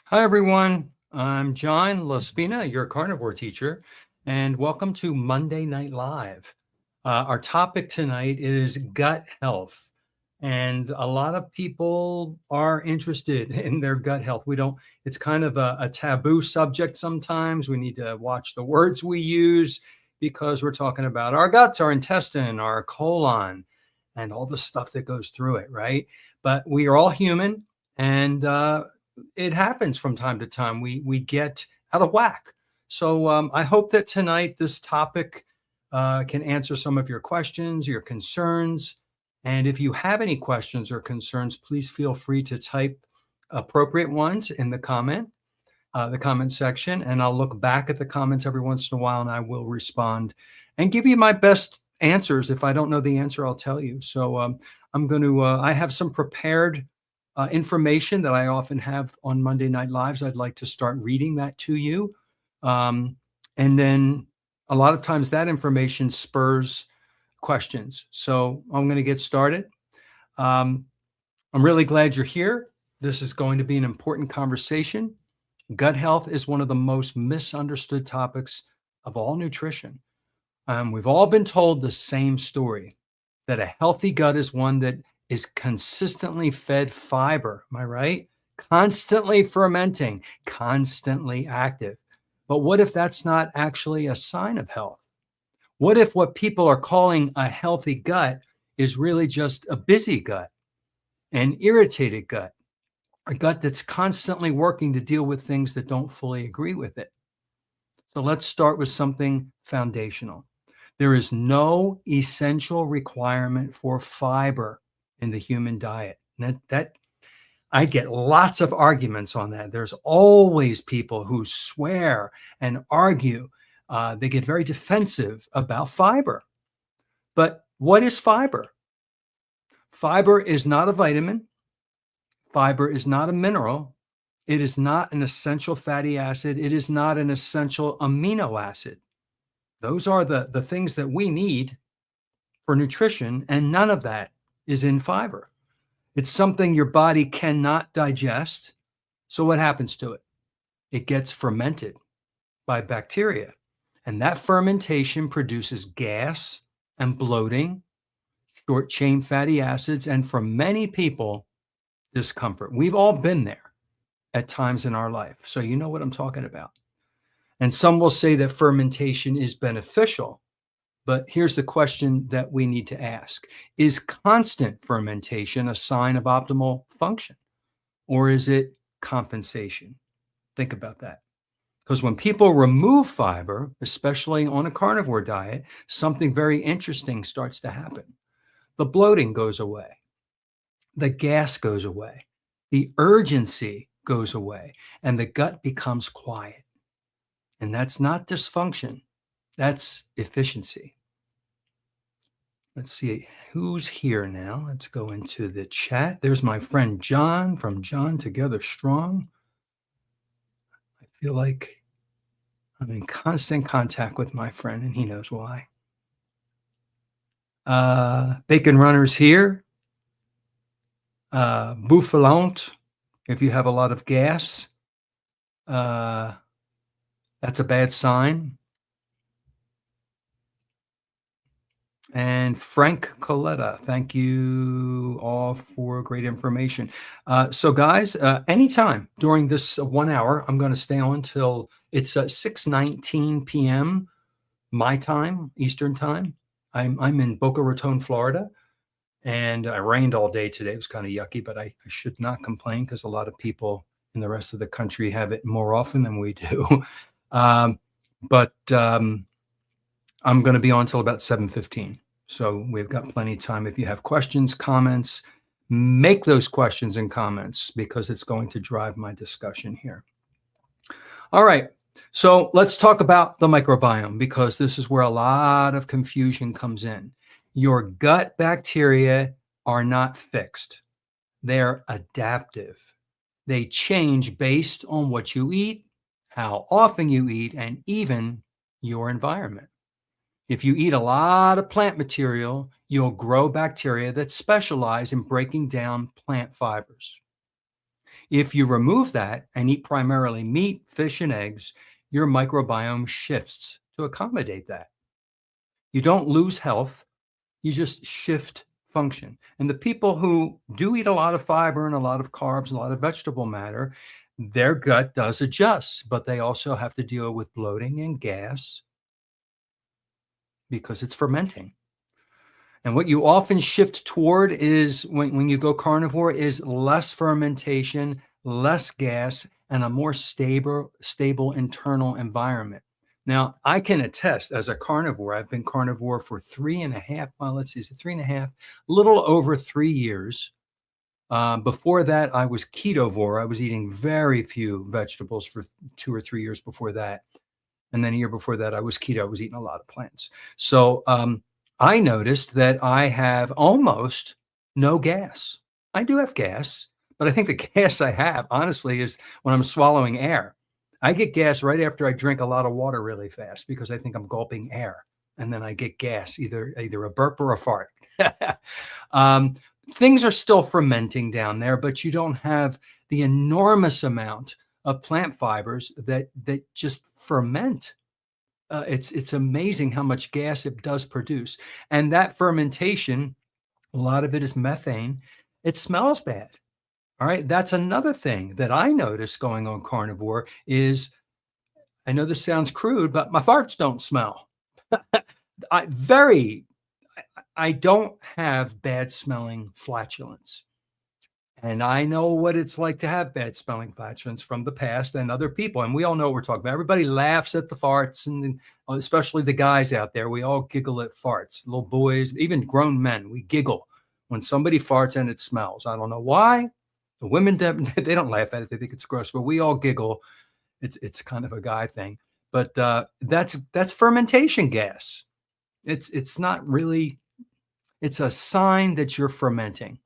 Hi, everyone. I'm John Laspina, your carnivore teacher, and welcome to Monday Night Live. Our topic tonight is gut health. And a lot of people are interested in their gut health. It's kind of a taboo subject sometimes. We need to watch the words we use because we're talking about our guts, our intestine, our colon, and all the stuff that goes through it, right? But we are all human. And it happens from time to time. We get out of whack. So I hope that tonight this topic can answer some of your questions, your concerns. And if you have any questions or concerns, please feel free to type appropriate ones in the comment section, and I'll look back at the comments every once in a while, and I will respond and give you my best answers. If I don't know the answer, I'll tell you. So I'm going to. I have some prepared information that I often have on Monday Night Lives. I'd like to start reading that to you. And then a lot of times that information spurs questions. So I'm going to get started. I'm really glad you're here. This is going to be an important conversation. Gut health is one of the most misunderstood topics of all nutrition. We've all been told the same story, that a healthy gut is one that is consistently fed fiber. Am I right? Constantly fermenting, constantly active. But what if that's not actually a sign of health? What if what people are calling a healthy gut is really just a busy gut, an irritated gut, a gut that's constantly working to deal with things that don't fully agree with it? So let's start with something foundational. There is no essential requirement for fiber in the human diet. And that I get lots of arguments on that. There's always people who swear and argue. They get very defensive about fiber. But what is fiber? Fiber is not a vitamin. Fiber is not a mineral. It is not an essential fatty acid. It is not an essential amino acid. Those are the things that we need for nutrition, and none of that is in fiber. It's something your body cannot digest. So what happens to it? It gets fermented by bacteria. And that fermentation produces gas and bloating, short chain fatty acids, and for many people, discomfort. We've all been there at times in our life. So you know what I'm talking about. And some will say that fermentation is beneficial. But here's the question that we need to ask. Is constant fermentation a sign of optimal function, or is it compensation? Think about that. Because when people remove fiber, especially on a carnivore diet, something very interesting starts to happen. The bloating goes away. The gas goes away. The urgency goes away. And the gut becomes quiet. And that's not dysfunction. That's efficiency. Let's see who's here now. Let's go into the chat. There's my friend John from John Together Strong. I feel like I'm in constant contact with my friend, and he knows why. Bacon Runner's here. Bouffalante, if you have a lot of gas, that's a bad sign. And Frank Coletta, thank you all for great information. So guys, anytime during this 1 hour, I'm going to stay on till it's 6:19 p.m. my time, Eastern time. I'm in Boca Raton, Florida, and it rained all day today. It was kind of yucky, but I should not complain because a lot of people in the rest of the country have it more often than we do. But I'm going to be on till about 7:15. So we've got plenty of time. If you have questions, comments, make those questions and comments because it's going to drive my discussion here. All right. So let's talk about the microbiome because this is where a lot of confusion comes in. Your gut bacteria are not fixed. They're adaptive. They change based on what you eat, how often you eat, and even your environment. If you eat a lot of plant material, you'll grow bacteria that specialize in breaking down plant fibers. If you remove that and eat primarily meat, fish, and eggs, your microbiome shifts to accommodate that. You don't lose health, you just shift function. And the people who do eat a lot of fiber and a lot of carbs, a lot of vegetable matter, their gut does adjust, but they also have to deal with bloating and gas because it's fermenting. And what you often shift toward is when you go carnivore is less fermentation, less gas, and a more stable internal environment. Now, I can attest as a carnivore, I've been carnivore for 3.5, well, let's see, is it 3.5, a little over 3 years. Before that, I was ketovore. I was eating very few vegetables for 2 or 3 years before that. And then a year before that, I was keto. I was eating a lot of plants. So I noticed that I have almost no gas. I do have gas, but I think the gas I have, honestly, is when I'm swallowing air. I get gas right after I drink a lot of water really fast because I think I'm gulping air. And then I get gas, either a burp or a fart. Things are still fermenting down there, but you don't have the enormous amount of plant fibers that just ferment. It's amazing how much gas it does produce. And that fermentation, a lot of it is methane. It smells bad. All right. That's another thing that I noticed going on carnivore is, I know this sounds crude, but my farts don't smell. I don't have bad smelling flatulence. And I know what it's like to have bad smelling flatulence from the past and other people. And we all know what we're talking about. Everybody laughs at the farts, and especially the guys out there. We all giggle at farts. Little boys, even grown men, we giggle when somebody farts and it smells. I don't know why. The women, they don't laugh at it. They think it's gross, but we all giggle. It's kind of a guy thing. But that's fermentation gas. It's not really, it's a sign that you're fermenting.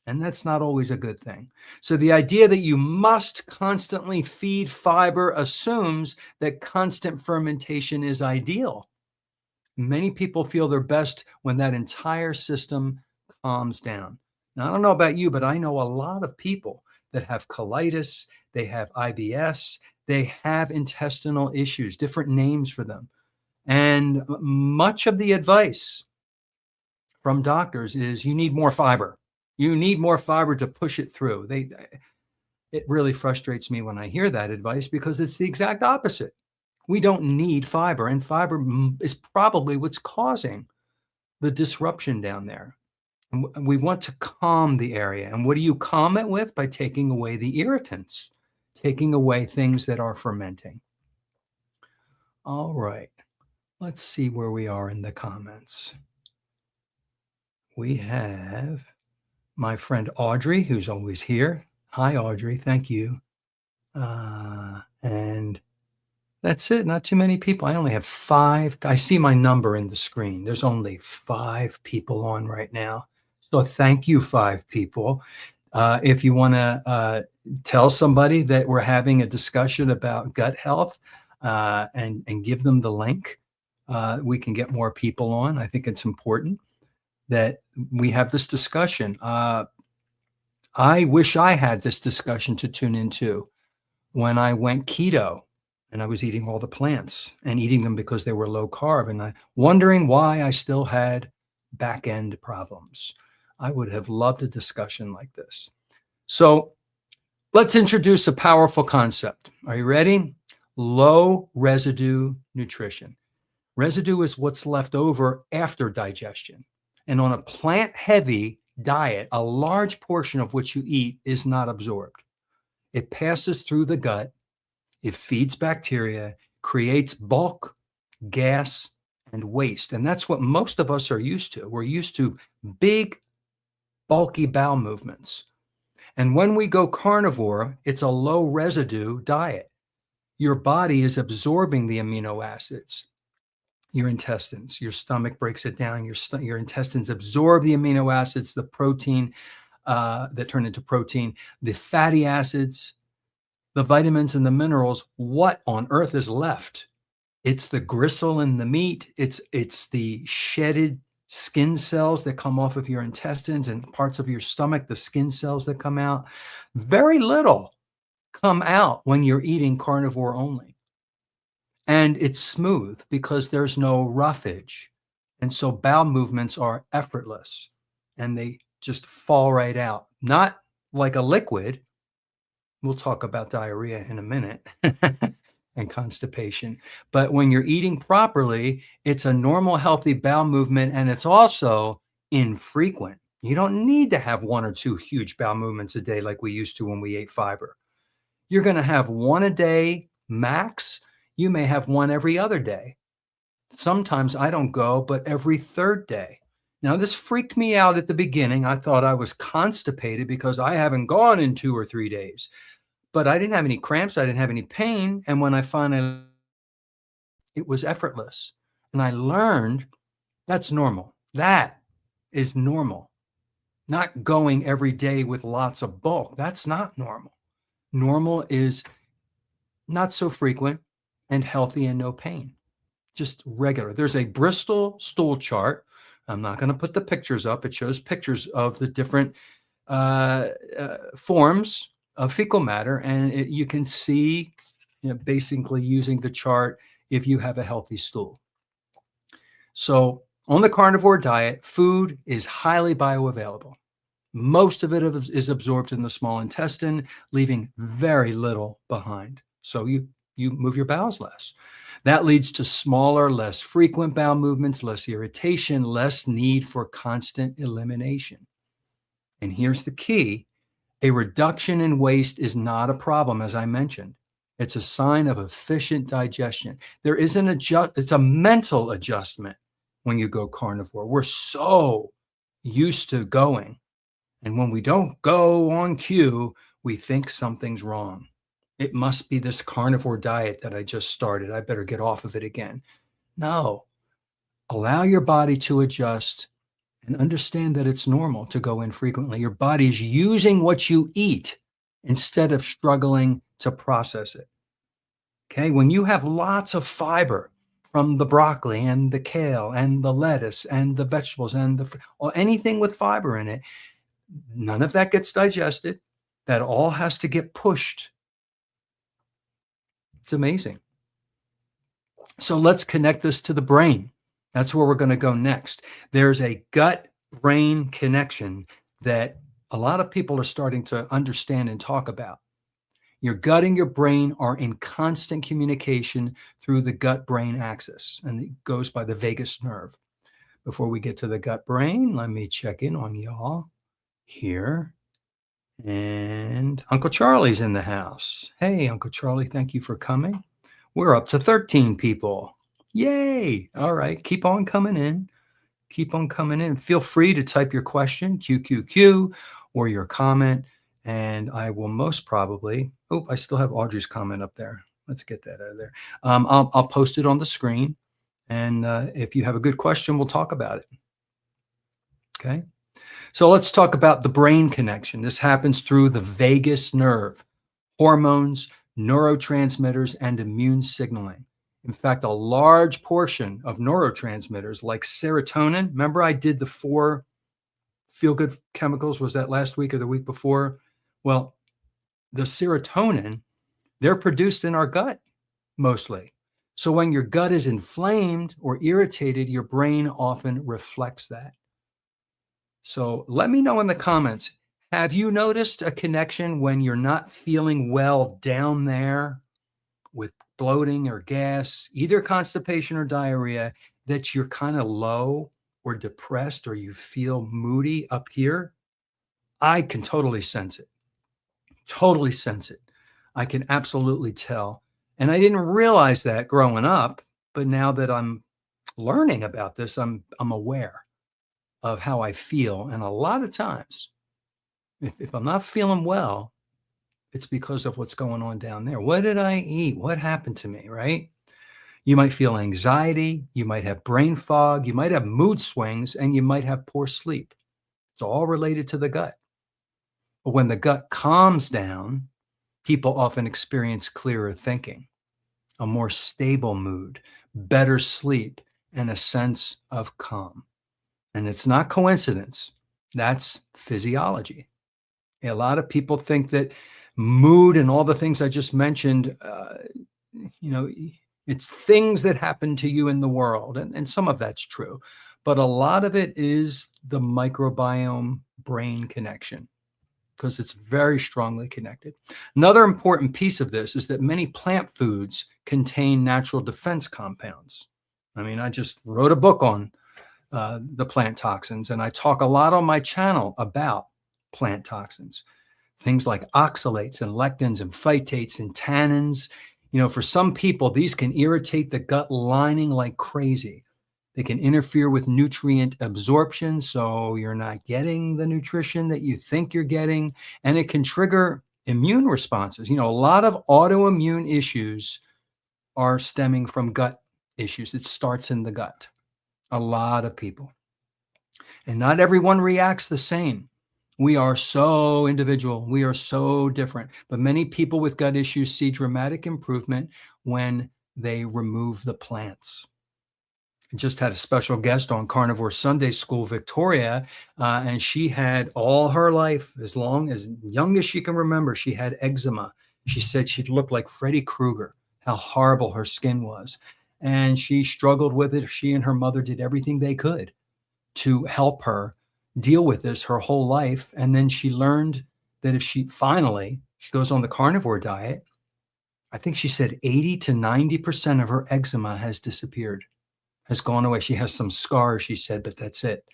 And that's not always a good thing. So the idea that you must constantly feed fiber assumes that constant fermentation is ideal. Many people feel their best when that entire system calms down. Now, I don't know about you, but I know a lot of people that have colitis, they have IBS, they have intestinal issues, different names for them. And much of the advice from doctors is you need more fiber. You need more fiber to push it through. It really frustrates me when I hear that advice because it's the exact opposite. We don't need fiber, and fiber is probably what's causing the disruption down there. And we want to calm the area. And what do you calm it with? By taking away the irritants, taking away things that are fermenting. All right. Let's see where we are in the comments. We have my friend Audrey, who's always here. Hi, Audrey. Thank you. And that's it. Not too many people. I only have 5. I see my number in the screen. There's only 5 people on right now. So thank you, 5 people. If you want to tell somebody that we're having a discussion about gut health and give them the link, we can get more people on. I think it's important that we have this discussion. I wish I had this discussion to tune into when I went keto and I was eating all the plants and eating them because they were low carb, and wondering why I still had back end problems. I would have loved a discussion like this. So let's introduce a powerful concept. Are you ready? Low residue nutrition. Residue is what's left over after digestion. And on a plant-heavy diet, a large portion of what you eat is not absorbed. It passes through the gut, it feeds bacteria, creates bulk, gas, and waste. And that's what most of us are used to. We're used to big, bulky bowel movements. And when we go carnivore, it's a low residue diet. Your body is absorbing the amino acids. Your intestines, your stomach breaks it down. Your intestines absorb the amino acids, the protein that turn into protein, the fatty acids, the vitamins and the minerals. What on earth is left? It's the gristle in the meat. It's the shedded skin cells that come off of your intestines and parts of your stomach, the skin cells that come out. Very little come out when you're eating carnivore only. And it's smooth because there's no roughage. And so bowel movements are effortless and they just fall right out. Not like a liquid. We'll talk about diarrhea in a minute and constipation. But when you're eating properly, it's a normal, healthy bowel movement, and it's also infrequent. You don't need to have one or two huge bowel movements a day like we used to when we ate fiber. You're going to have one a day max. You may have one every other day. Sometimes I don't go, but every third day. Now, this freaked me out at the beginning. I thought I was constipated because I haven't gone in 2 or 3 days. But I didn't have any cramps. I didn't have any pain. And when I finally, it was effortless. And I learned that's normal. That is normal. Not going every day with lots of bulk. That's not normal. Normal is not so frequent and healthy and no pain. Just regular. There's a Bristol stool chart. I'm not going to put the pictures up. It shows pictures of the different forms of fecal matter, and you can see, basically using the chart if you have a healthy stool. So on the carnivore diet, food is highly bioavailable. Most of it is absorbed in the small intestine, leaving very little behind. So you move your bowels less. That leads to smaller, less frequent bowel movements, less irritation, less need for constant elimination. And here's the key. A reduction in waste is not a problem, as I mentioned. It's a sign of efficient digestion. There is it's a mental adjustment when you go carnivore. We're so used to going. And when we don't go on cue, we think something's wrong. It must be this carnivore diet that I just started. I better get off of it again. No. Allow your body to adjust and understand that it's normal to go infrequently. Your body is using what you eat instead of struggling to process it. Okay, when you have lots of fiber from the broccoli and the kale and the lettuce and the vegetables and or anything with fiber in it, none of that gets digested. That all has to get pushed. It's amazing. So let's connect this to the brain. That's where we're going to go next. There's a gut-brain connection that a lot of people are starting to understand and talk about. Your gut and your brain are in constant communication through the gut-brain axis, and it goes by the vagus nerve. Before we get to the gut-brain, let me check in on y'all here. And Uncle Charlie's in the house. Hey, Uncle Charlie, thank you for coming. We're up to 13 people. Yay. All right. Keep on coming in. Keep on coming in. Feel free to type your question, QQQ, or your comment. And I will most probably, I still have Audrey's comment up there. Let's get that out of there. I'll post it on the screen. And if you have a good question, we'll talk about it. Okay. So let's talk about the brain connection. This happens through the vagus nerve, hormones, neurotransmitters, and immune signaling. In fact, a large portion of neurotransmitters like serotonin, remember I did the 4 feel-good chemicals, was that last week or the week before? Well, the serotonin, they're produced in our gut mostly. So when your gut is inflamed or irritated, your brain often reflects that. So let me know in the comments, have you noticed a connection when you're not feeling well down there with bloating or gas, either constipation or diarrhea, that you're kind of low or depressed or you feel moody up here? I can totally sense it. Totally sense it. I can absolutely tell. And I didn't realize that growing up, but now that I'm learning about this, I'm aware of how I feel. And a lot of times, if I'm not feeling well, it's because of what's going on down there. What did I eat? What happened to me, right? You might feel anxiety. You might have brain fog. You might have mood swings, and you might have poor sleep. It's all related to the gut. But when the gut calms down, people often experience clearer thinking, a more stable mood, better sleep, and a sense of calm. And it's not coincidence. That's physiology. A lot of people think that mood and all the things I just mentioned, you know, it's things that happen to you in the world. And some of that's true. But a lot of it is the microbiome brain connection, because it's very strongly connected. Another important piece of this is that many plant foods contain natural defense compounds. I mean, I just wrote a book on the plant toxins, and I talk a lot on my channel about plant toxins, things like oxalates and lectins and phytates and tannins. You know, for some people, these can irritate the gut lining like crazy. They can interfere with nutrient absorption, so you're not getting the nutrition that you think you're getting, and it can trigger immune responses. You know, a lot of autoimmune issues are stemming from gut issues. It starts in the gut. A lot of people. And not everyone reacts the same. We are so individual. We are so different. But many people with gut issues see dramatic improvement when they remove the plants. I just had a special guest on Carnivore Sunday School, Victoria, and she had all her life, as young as she can remember, she had eczema. She said she'd look like Freddy Krueger, how horrible her skin was. And she struggled with it. She and her mother did everything they could to help her deal with this her whole life. And then she learned that if she goes on the carnivore diet, I think she said 80 to 90% of her eczema has disappeared, has gone away. She has some scars, she said, but that's it.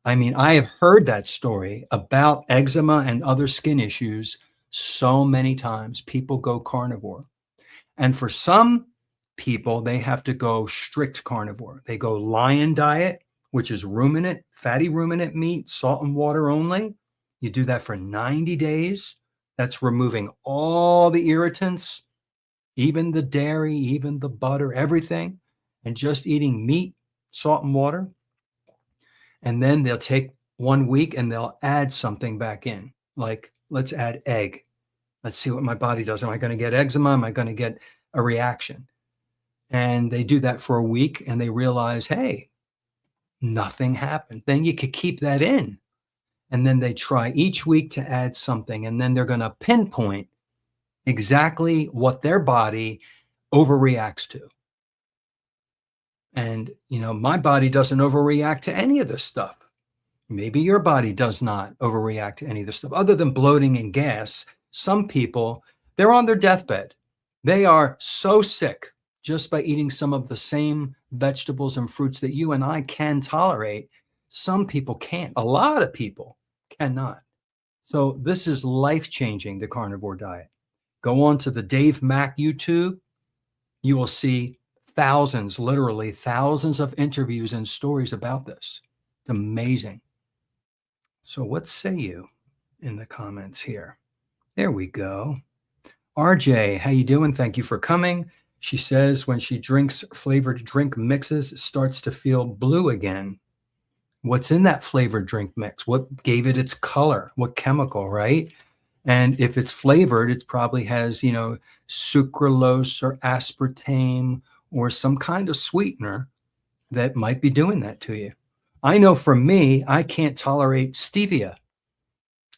I mean, I have heard that story about eczema and other skin issues so many times. People go carnivore. And for some people, they have to go strict carnivore. They go lion diet, which is ruminant, fatty ruminant meat, salt and water only. You do that for 90 days. That's removing all the irritants, even the dairy, even the butter, everything, and just eating meat, salt and water. And then they'll take 1 week and they'll add something back in. Like, let's add egg. Let's see what my body does. Am I going to get eczema? Am I going to get a reaction? And they do that for a week and they realize, hey, nothing happened. Then you could keep that in. And then they try each week to add something. And then they're going to pinpoint exactly what their body overreacts to. And, you know, my body doesn't overreact to any of this stuff. Maybe your body does not overreact to any of this stuff. Other than bloating and gas, some people, they're on their deathbed. They are so sick just by eating some of the same vegetables and fruits that you and I can tolerate. Some people can't. A lot of people cannot. So this is life-changing, the carnivore diet. Go on to the Dave Mack YouTube. You will see thousands, literally thousands of interviews and stories about this. It's amazing. So what say you in the comments here? There we go. RJ, how you doing? Thank you for coming. She says when she drinks flavored drink mixes, it starts to feel blue again. What's in that flavored drink mix? What gave it its color? What chemical, right? And if it's flavored, it probably has, you know, sucralose or aspartame or some kind of sweetener that might be doing that to you. I know for me, I can't tolerate stevia.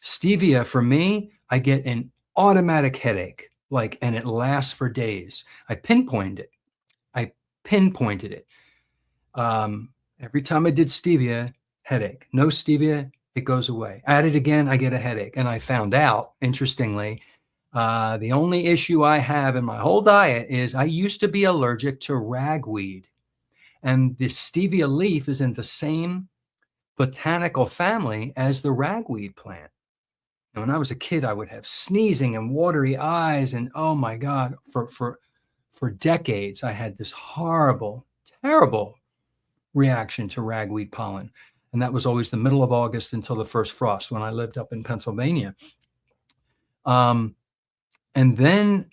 Stevia, for me, I get an automatic headache, and it lasts for days. I pinpointed it. Every time I did stevia, headache. No stevia, it goes away. Add it again, I get a headache. And I found out, interestingly, the only issue I have in my whole diet is I used to be allergic to ragweed. And the stevia leaf is in the same botanical family as the ragweed plant. And when I was a kid, I would have sneezing and watery eyes. And oh my God, for decades, I had this horrible, terrible reaction to ragweed pollen. And that was always the middle of August until the first frost when I lived up in Pennsylvania. And then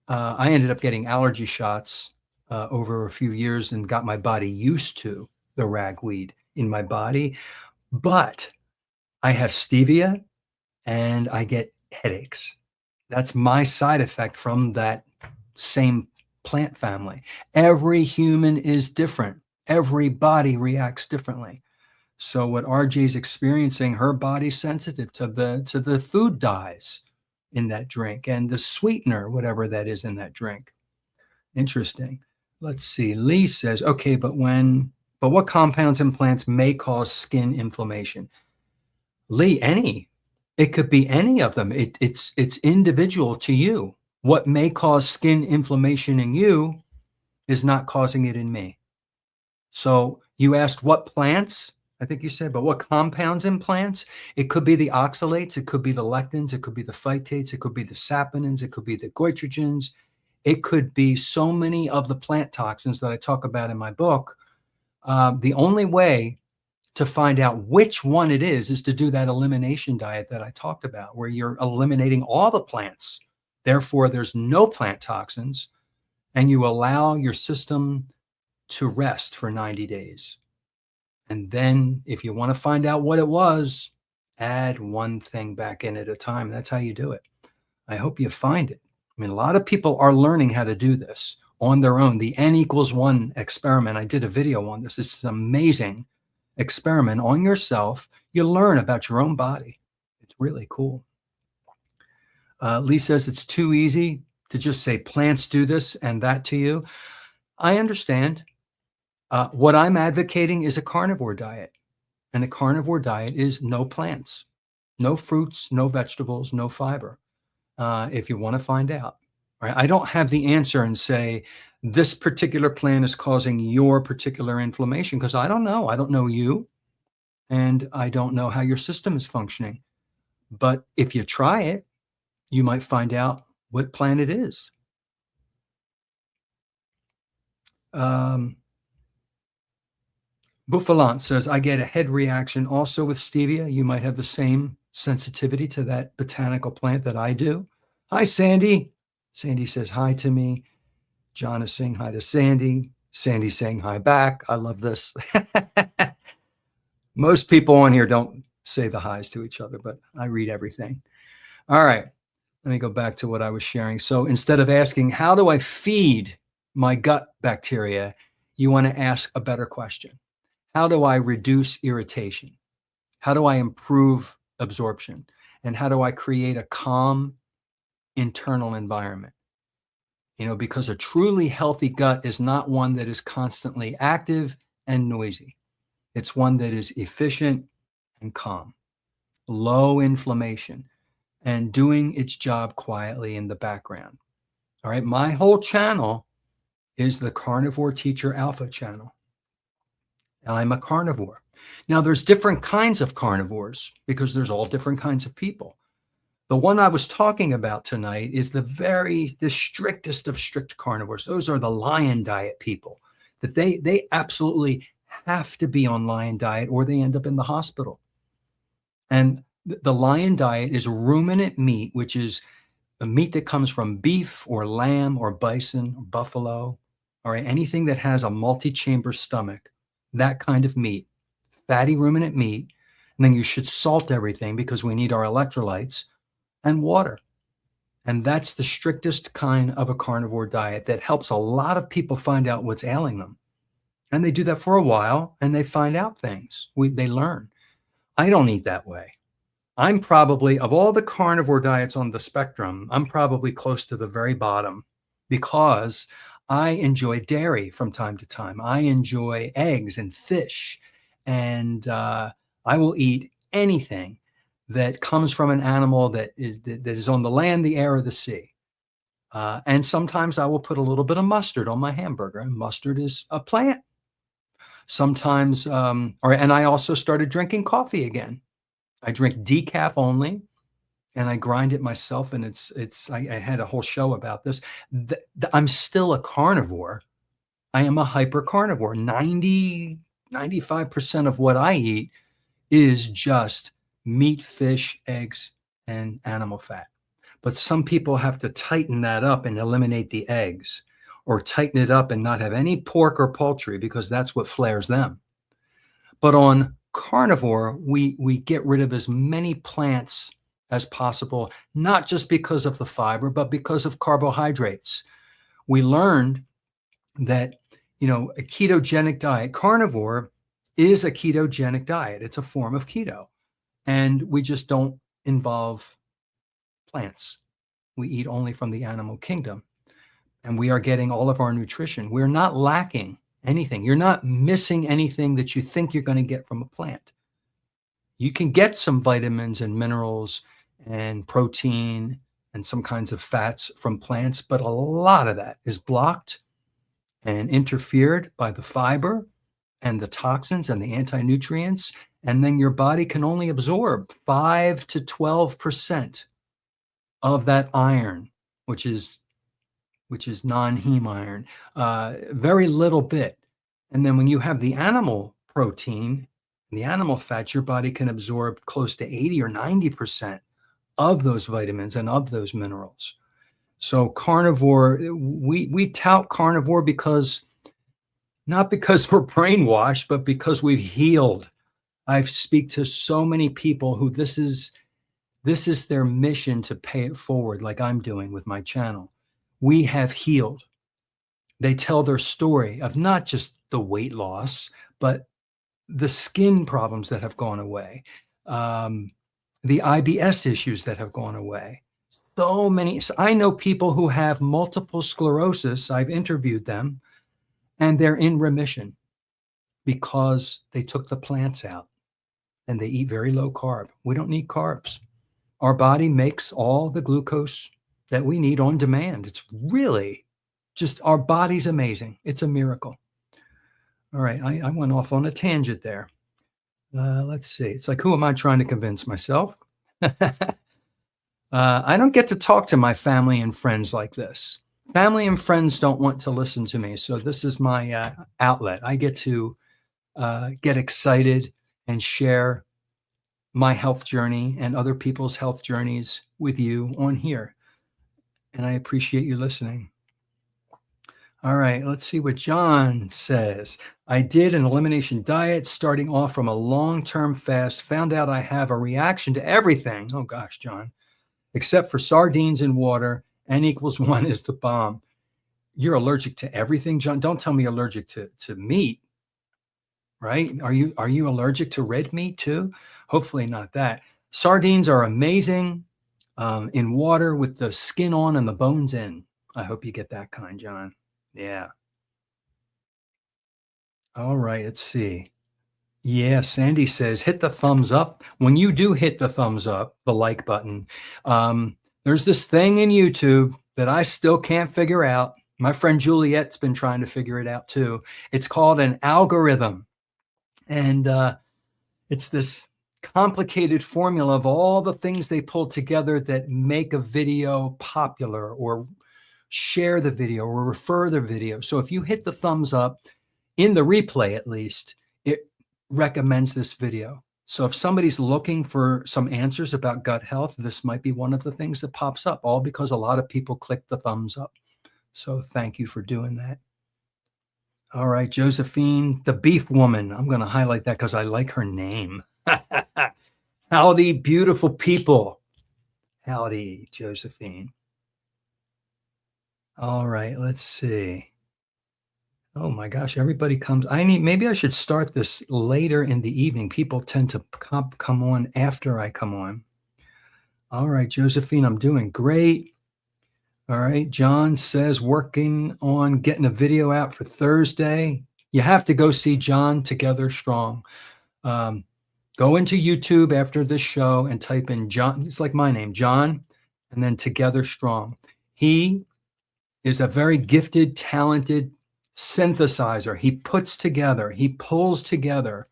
I ended up getting allergy shots over a few years and got my body used to the ragweed in my body. But I have stevia and I get headaches. That's my side effect from that same plant family. Every human is different. Every body reacts differently. So what RJ's experiencing, her body's sensitive to the food dyes in that drink and the sweetener, whatever that is in that drink. Interesting. Let's see. Lee says, okay, but what compounds in plants may cause skin inflammation? Lee, any. It could be any of them. It's individual to you. What may cause skin inflammation in you is not causing it in me. So you asked what plants, I think you said, but what compounds in plants? It could be the oxalates, it could be the lectins, it could be the phytates, it could be the saponins, it could be the goitrogens. It could be so many of the plant toxins that I talk about in my book. The only way to find out which one it is to do that elimination diet that I talked about, where you're eliminating all the plants. Therefore, there's no plant toxins, and you allow your system to rest for 90 days. And then if you want to find out what it was, add one thing back in at a time. That's how you do it. I hope you find it. I mean, a lot of people are learning how to do this on their own. The N=1 experiment, I did a video on this. This is an amazing experiment on yourself. You learn about your own body. It's really cool. Lee says it's too easy to just say plants do this and that to you. I understand. What I'm advocating is a carnivore diet. And a carnivore diet is no plants, no fruits, no vegetables, no fiber. If you want to find out, right? I don't have the answer and say this particular plant is causing your particular inflammation, because I don't know. I don't know you, and I don't know how your system is functioning. But if you try it, you might find out what plant it is. Buffalant says, I get a head reaction also with stevia. You might have the same sensitivity to that botanical plant that I do. Hi, Sandy. Sandy says hi to me. John is saying hi to Sandy. Sandy's saying hi back. I love this. Most people on here don't say the highs to each other, but I read everything. All right. Let me go back to what I was sharing. So instead of asking, how do I feed my gut bacteria? You want to ask a better question. How do I reduce irritation? How do I improve absorption? And how do I create a calm internal environment? You know, because a truly healthy gut is not one that is constantly active and noisy. It's one that is efficient and calm, low inflammation, and doing its job quietly in the background. All right. My whole channel is the Carnivore Teacher Alpha channel. I'm a carnivore. Now, there's different kinds of carnivores because there's all different kinds of people. The one I was talking about tonight is the strictest of strict carnivores. Those are the lion diet people, that they absolutely have to be on lion diet or they end up in the hospital. And the lion diet is ruminant meat, which is a meat that comes from beef or lamb or bison or buffalo, all right, anything that has a multi-chamber stomach, that kind of meat, fatty ruminant meat. And then you should salt everything because we need our electrolytes, and water. And that's the strictest kind of a carnivore diet that helps a lot of people find out what's ailing them. And they do that for a while and they find out things. They learn. I don't eat that way. I'm probably, of all the carnivore diets on the spectrum, I'm probably close to the very bottom because I enjoy dairy from time to time. I enjoy eggs and fish, and I will eat anything that comes from an animal that is on the land, the air, or the sea. And sometimes I will put a little bit of mustard on my hamburger, and mustard is a plant. Sometimes, and I also started drinking coffee again. I drink decaf only, and I grind it myself. And I had a whole show about this. I'm still a carnivore. I am a hyper carnivore. 95% of what I eat is just meat, fish, eggs, and animal fat. But some people have to tighten that up and eliminate the eggs, or tighten it up and not have any pork or poultry because that's what flares them. But on carnivore, we get rid of as many plants as possible, not just because of the fiber, but because of carbohydrates. We learned that, a ketogenic diet, carnivore, is a ketogenic diet. It's a form of keto. And we just don't involve plants. We eat only from the animal kingdom. And we are getting all of our nutrition. We're not lacking anything. You're not missing anything that you think you're going to get from a plant. You can get some vitamins and minerals and protein and some kinds of fats from plants, but a lot of that is blocked and interfered by the fiber and the toxins and the anti-nutrients. And then your body can only absorb 5 to 12% of that iron, which is non-heme iron, very little bit. And then when you have the animal protein, the animal fat, your body can absorb close to 80 or 90% of those vitamins and of those minerals. So carnivore, we tout carnivore because, not because we're brainwashed, but because we've healed. I speak to so many people who this is their mission to pay it forward, like I'm doing with my channel. We have healed. They tell their story of not just the weight loss, but the skin problems that have gone away, the IBS issues that have gone away. So many. So I know people who have multiple sclerosis. I've interviewed them, and they're in remission because they took the plants out and they eat very low carb. We don't need carbs. Our body makes all the glucose that we need on demand. It's really just, our body's amazing. It's a miracle. All right, I went off on a tangent there. Let's see. It's like, who am I trying to convince? Myself? I don't get to talk to my family and friends like this. Family and friends don't want to listen to me, so this is my outlet. I get to get excited and share my health journey and other people's health journeys with you on here. And I appreciate you listening. All right, let's see what John says. I did an elimination diet starting off from a long-term fast, found out I have a reaction to everything. Oh gosh, John, except for sardines and water. N equals 1 is the bomb. You're allergic to everything, John? Don't tell me you're allergic to meat, right? Are you allergic to red meat too? Hopefully not that. Sardines are amazing in water with the skin on and the bones in. I hope you get that kind, John. Yeah. All right, let's see. Yeah, Sandy says, hit the thumbs up. When you do hit the thumbs up, the like button, there's this thing in YouTube that I still can't figure out. My friend Juliet's been trying to figure it out too. It's called an algorithm. And it's this complicated formula of all the things they pull together that make a video popular or share the video or refer the video. So if you hit the thumbs up, in the replay at least, it recommends this video. So if somebody's looking for some answers about gut health, this might be one of the things that pops up, all because a lot of people click the thumbs up. So thank you for doing that. All right, Josephine, the beef woman. I'm going to highlight that because I like her name. Howdy, beautiful people. Howdy, Josephine. All right, let's see. Oh my gosh, everybody comes. Maybe I should start this later in the evening. People tend to come on after I come on. All right, Josephine, I'm doing great. All right, John says working on getting a video out for Thursday. You have to go see John Together Strong. Go into YouTube after this show and type in John. It's like my name, John, and then Together Strong. He is a very gifted, talented synthesizer. He puts together, he pulls together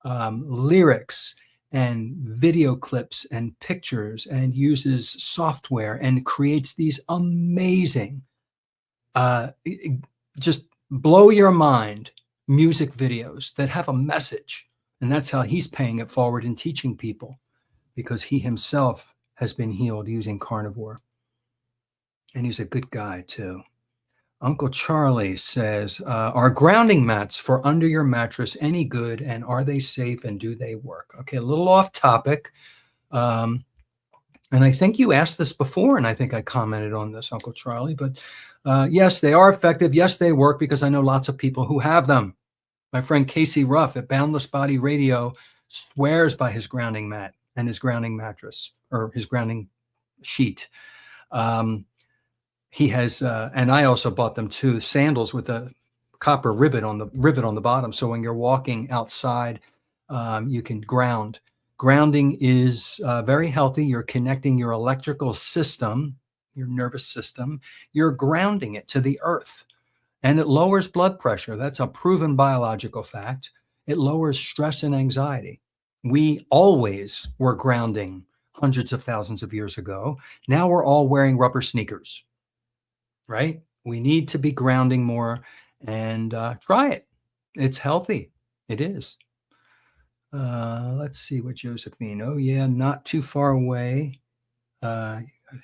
lyrics and video clips and pictures and uses software and creates these amazing, just blow your mind music videos that have a message. And that's how he's paying it forward and teaching people, because he himself has been healed using carnivore. And he's a good guy too. Uncle Charlie says, are grounding mats for under your mattress any good, and are they safe, and do they work? Okay, a little off topic. And I think you asked this before, and I think I commented on this, Uncle Charlie, but yes, they are effective. Yes, they work, because I know lots of people who have them. My friend Casey Ruff at Boundless Body Radio swears by his grounding mat and his grounding mattress, or his grounding sheet. He has, and I also bought them too, sandals with a copper rivet on the bottom. So when you're walking outside, you can ground. Grounding is very healthy. You're connecting your electrical system, your nervous system. You're grounding it to the earth, and it lowers blood pressure. That's a proven biological fact. It lowers stress and anxiety. We always were grounding hundreds of thousands of years ago. Now we're all wearing rubber sneakers, right? We need to be grounding more, and try it. It's healthy. It is. Let's see what Josephine. Oh, yeah, not too far away.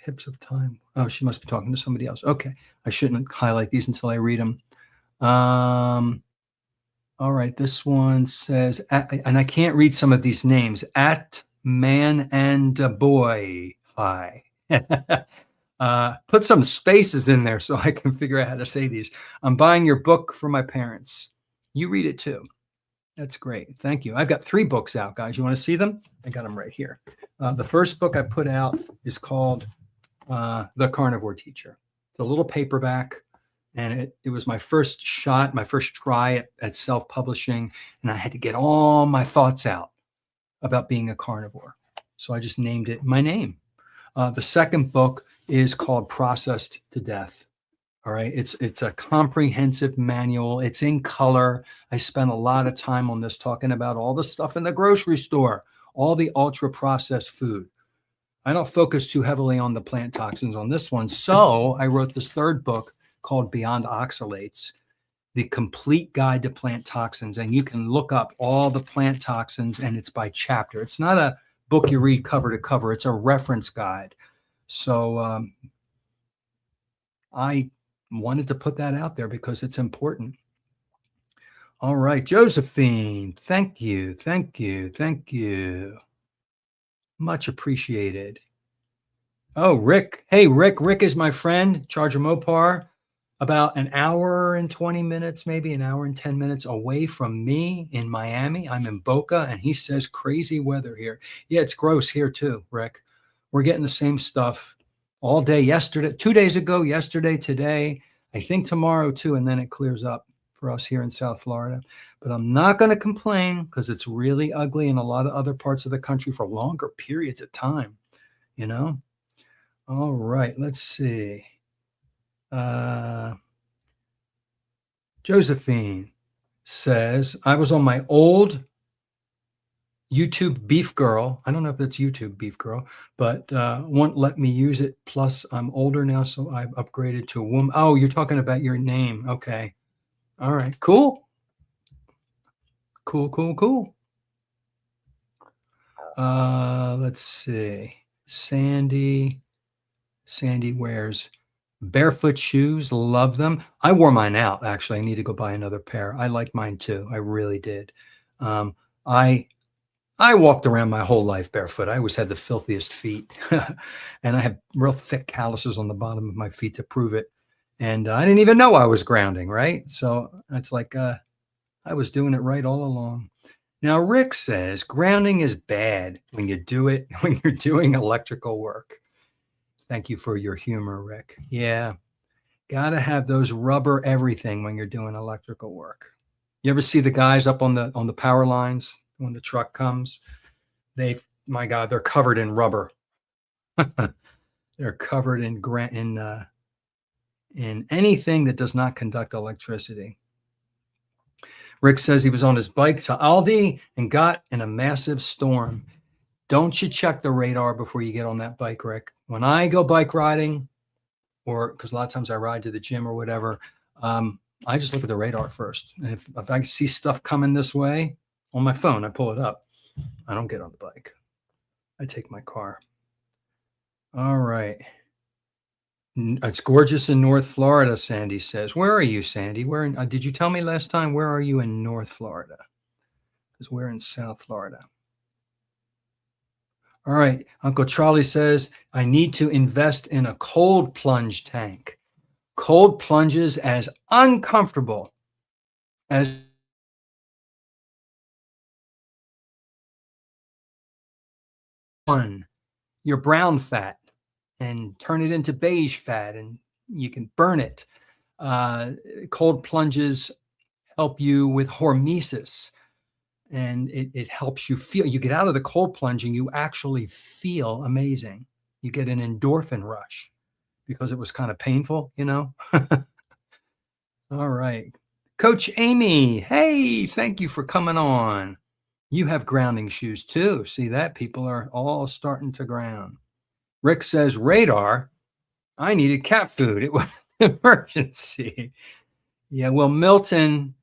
Hips of time. Oh, she must be talking to somebody else. Okay. I shouldn't highlight these until I read them. All right. This one says, and I can't read some of these names. At man and boy. Hi. Put some spaces in there so I can figure out how to say these. I'm buying your book for my parents. You read it too. That's great. Thank you. I've got 3 books out, guys. You want to see them? I got them right here. The first book I put out is called The Carnivore Teacher. It's a little paperback, and it was my first shot, my first try at self-publishing, and I had to get all my thoughts out about being a carnivore. So I just named it my name. The second book is called Processed to Death. All right. It's a comprehensive manual. It's in color. I spent a lot of time on this talking about all the stuff in the grocery store, all the ultra processed food. I don't focus too heavily on the plant toxins on this one. So I wrote this third book called Beyond Oxalates, the complete guide to plant toxins. And you can look up all the plant toxins, and it's by chapter. It's not a book you read cover to cover. It's a reference guide. So I wanted to put that out there because it's important. All right, Josephine, thank you, thank you, thank you. Much appreciated. Oh, Rick. Hey, Rick is my friend, Charger Mopar, about an hour and 20 minutes, maybe an hour and 10 minutes away from me in Miami. I'm in Boca, and he says crazy weather here. Yeah, it's gross here too, Rick. We're getting the same stuff all day yesterday, 2 days ago, yesterday, today, I think tomorrow too, and then it clears up for us here in South Florida. But I'm not going to complain because it's really ugly in a lot of other parts of the country for longer periods of time, you know? All right, let's see. Josephine says, I was on my old YouTube Beef Girl. I don't know if that's YouTube Beef Girl, but won't let me use it. Plus, I'm older now, so I've upgraded to a woman. Oh, you're talking about your name. Okay. All right. Cool. Cool. Let's see. Sandy wears barefoot shoes. Love them. I wore mine out, actually. I need to go buy another pair. I like mine too. I really did. I walked around my whole life barefoot. I always had the filthiest feet, and I have real thick calluses on the bottom of my feet to prove it. And I didn't even know I was grounding, right? So it's like I was doing it right all along. Now, Rick says grounding is bad when you do it when you're doing electrical work. Thank you for your humor, Rick. Yeah, got to have those rubber everything when you're doing electrical work. You ever see the guys up on the power lines? When the truck comes, my God, they're covered in rubber. They're covered in anything that does not conduct electricity. Rick says he was on his bike to Aldi and got in a massive storm. Don't you check the radar before you get on that bike, Rick? When I go bike riding, or because a lot of times I ride to the gym or whatever, I just look at the radar first. And if I see stuff coming this way, on my phone, I pull it up. I don't get on the bike. I take my car. All right. It's gorgeous in North Florida, Sandy says. Where are you, Sandy? Did you tell me last time? Where are you in North Florida? Because we're in South Florida. All right. Uncle Charlie says, I need to invest in a cold plunge tank. Cold plunges as uncomfortable as burn your brown fat and turn it into beige fat, and you can burn it. Cold plunges help you with hormesis, and it helps you feel. You get out of the cold plunging, you actually feel amazing. You get an endorphin rush because it was kind of painful, you know? All right. Coach Amy, hey, thank you for coming on. You have grounding shoes too. See that? People are all starting to ground. Rick says, radar, I needed cat food. It was an emergency. Yeah, well, Milton,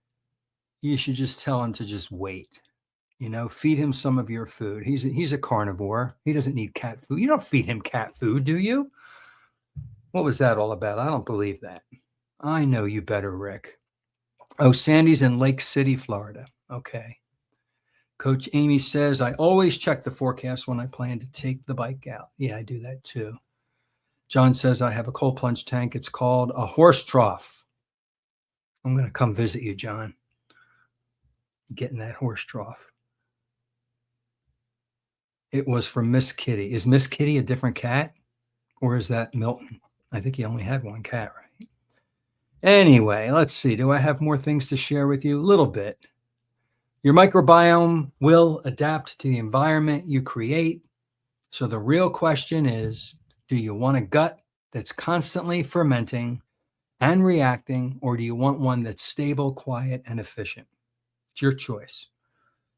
you should just tell him to just wait. You know, feed him some of your food. He's a carnivore. He doesn't need cat food. You don't feed him cat food, do you? What was that all about? I don't believe that. I know you better, Rick. Oh, Sandy's in Lake City, Florida. Okay. Coach Amy says, I always check the forecast when I plan to take the bike out. Yeah, I do that too. John says, I have a cold plunge tank. It's called a horse trough. I'm going to come visit you, John. Get in that horse trough. It was from Miss Kitty. Is Miss Kitty a different cat? Or is that Milton? I think he only had one cat, right? Anyway, let's see. Do I have more things to share with you? A little bit. Your microbiome will adapt to the environment you create. So the real question is, do you want a gut that's constantly fermenting and reacting, or do you want one that's stable, quiet, and efficient? It's your choice.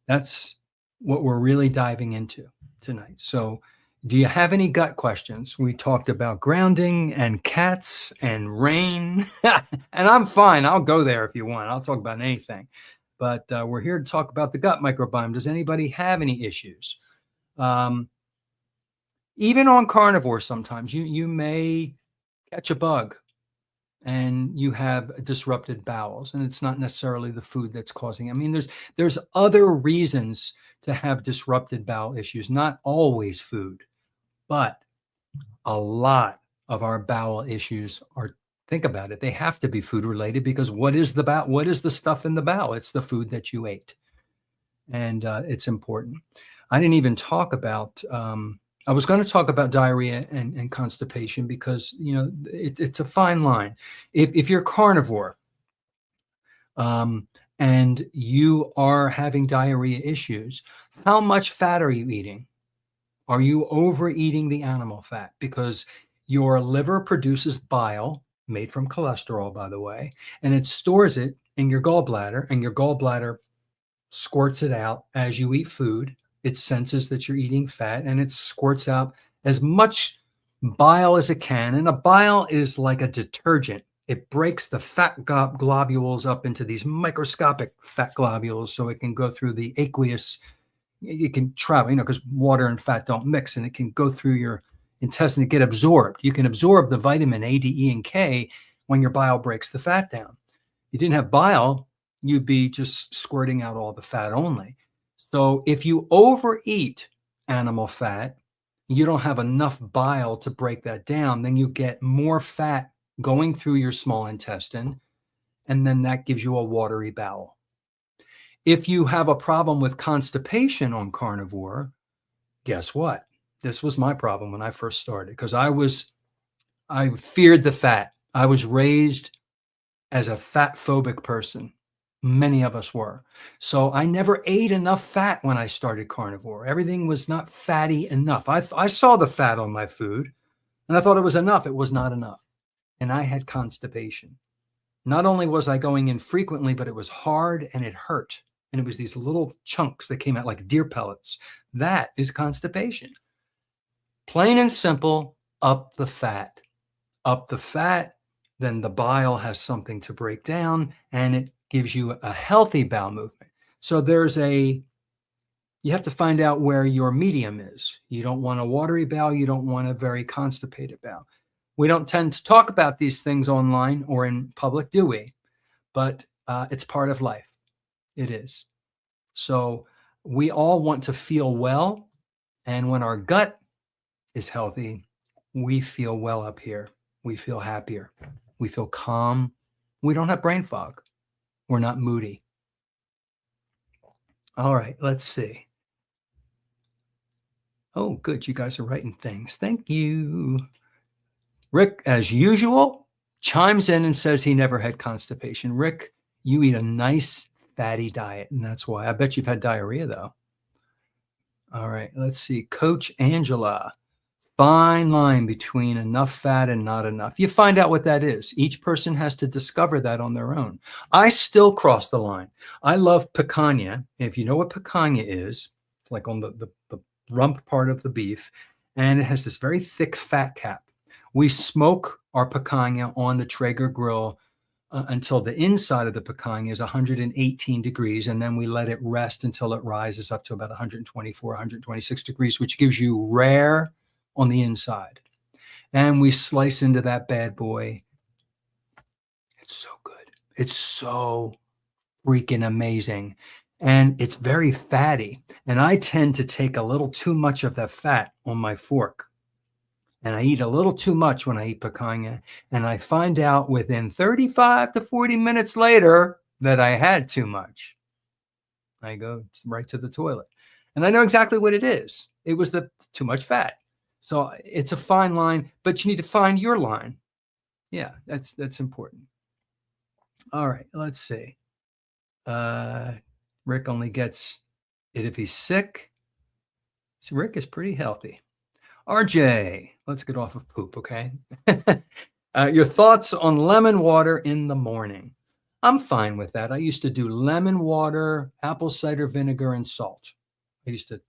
That's what we're really diving into tonight. So do you have any gut questions? We talked about grounding and cats and rain, and I'm fine. I'll go there if you want. I'll talk about anything. But we're here to talk about the gut microbiome. Does anybody have any issues? Even on carnivore, sometimes you may catch a bug and you have disrupted bowels, and it's not necessarily the food that's causing it. I mean, there's other reasons to have disrupted bowel issues, not always food, but a lot of our bowel issues are, think about it, they have to be food related, because what is the stuff in the bowel? It's the food that you ate. And it's important. I didn't even talk about, I was going to talk about diarrhea and constipation, because, you know, it's a fine line. If you're carnivore and you are having diarrhea issues, how much fat are you eating? Are you overeating the animal fat? Because your liver produces bile made from cholesterol, by the way, and it stores it in your gallbladder, and your gallbladder squirts it out as you eat food. It senses that you're eating fat, and it squirts out as much bile as it can. And a bile is like a detergent. It breaks the fat globules up into these microscopic fat globules so it can go through the aqueous. It can travel, you know, because water and fat don't mix, and it can go through your intestine and get absorbed. You can absorb the vitamin A, D, E, and K when your bile breaks the fat down. If you didn't have bile, you'd be just squirting out all the fat only. So if you overeat animal fat, you don't have enough bile to break that down, then you get more fat going through your small intestine, and then that gives you a watery bowel. If you have a problem with constipation on carnivore, guess what? This was my problem when I first started, because I feared the fat. I was raised as a fat phobic person. Many of us were. So I never ate enough fat when I started carnivore. Everything was not fatty enough. I saw the fat on my food and I thought it was enough. It was not enough. And I had constipation. Not only was I going in frequently, but it was hard and it hurt. And it was these little chunks that came out like deer pellets. That is constipation. Plain and simple, up the fat. Up the fat, then the bile has something to break down, and it gives you a healthy bowel movement. So you have to find out where your medium is. You don't want a watery bowel. You don't want a very constipated bowel. We don't tend to talk about these things online or in public, do we? But it's part of life. It is. So we all want to feel well. And when our gut is healthy, we feel well up here. We feel happier. We feel calm. We don't have brain fog. We're not moody. All right, let's see. Oh, good. You guys are writing things. Thank you. Rick, as usual, chimes in and says he never had constipation. Rick, you eat a nice fatty diet, and that's why. I bet you've had diarrhea, though. All right, let's see. Coach Angela, fine line between enough fat and not enough. You find out what that is. Each person has to discover that on their own. I still cross the line. I love picanha. If you know what picanha is, it's like on the rump part of the beef, and it has this very thick fat cap. We smoke our picanha on the Traeger grill until the inside of the picanha is 118 degrees, and then we let it rest until it rises up to about 124, 126 degrees, which gives you rare on the inside. And we slice into that bad boy. It's so good. It's so freaking amazing. And it's very fatty. And I tend to take a little too much of that fat on my fork. And I eat a little too much when I eat picanha. And I find out within 35 to 40 minutes later that I had too much. I go right to the toilet. And I know exactly what it is. It was the too much fat. So it's a fine line, but you need to find your line. Yeah, that's important. All right, let's see. Rick only gets it if he's sick. So Rick is pretty healthy. RJ, let's get off of poop, okay? Your thoughts on lemon water in the morning. I'm fine with that. I used to do lemon water, apple cider vinegar, and salt. I used to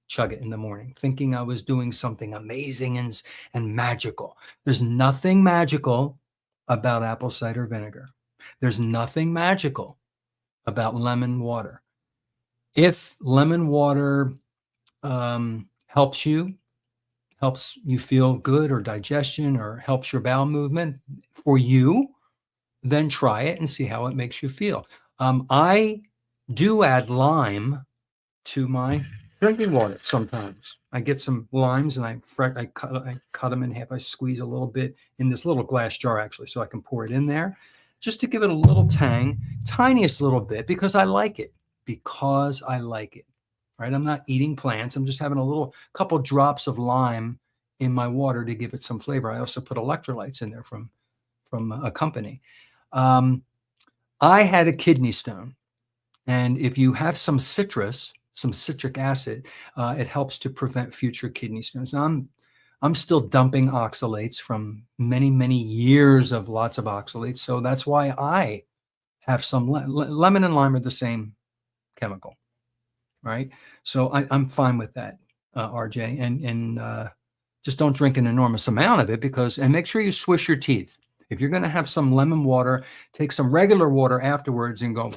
chug it in the morning, thinking I was doing something amazing and magical. There's nothing magical about apple cider vinegar. There's nothing magical about lemon water. If lemon water helps you feel good, or digestion, or helps your bowel movement for you, then try it and see how it makes you feel. I do add lime to my drinking water sometimes. I get some limes and I cut them in half. I squeeze a little bit in this little glass jar, actually, so I can pour it in there just to give it a little tang, tiniest little bit, because I like it. Right? I'm not eating plants. I'm just having a little couple drops of lime in my water to give it some flavor. I also put electrolytes in there from a company. I had a kidney stone, and if you have some citric acid, it helps to prevent future kidney stones. Now, I'm still dumping oxalates from many, many years of lots of oxalates. So that's why I have some lemon and lime are the same chemical, right? So I'm fine with that, RJ. And just don't drink an enormous amount of it, and make sure you swish your teeth. If you're going to have some lemon water, take some regular water afterwards and go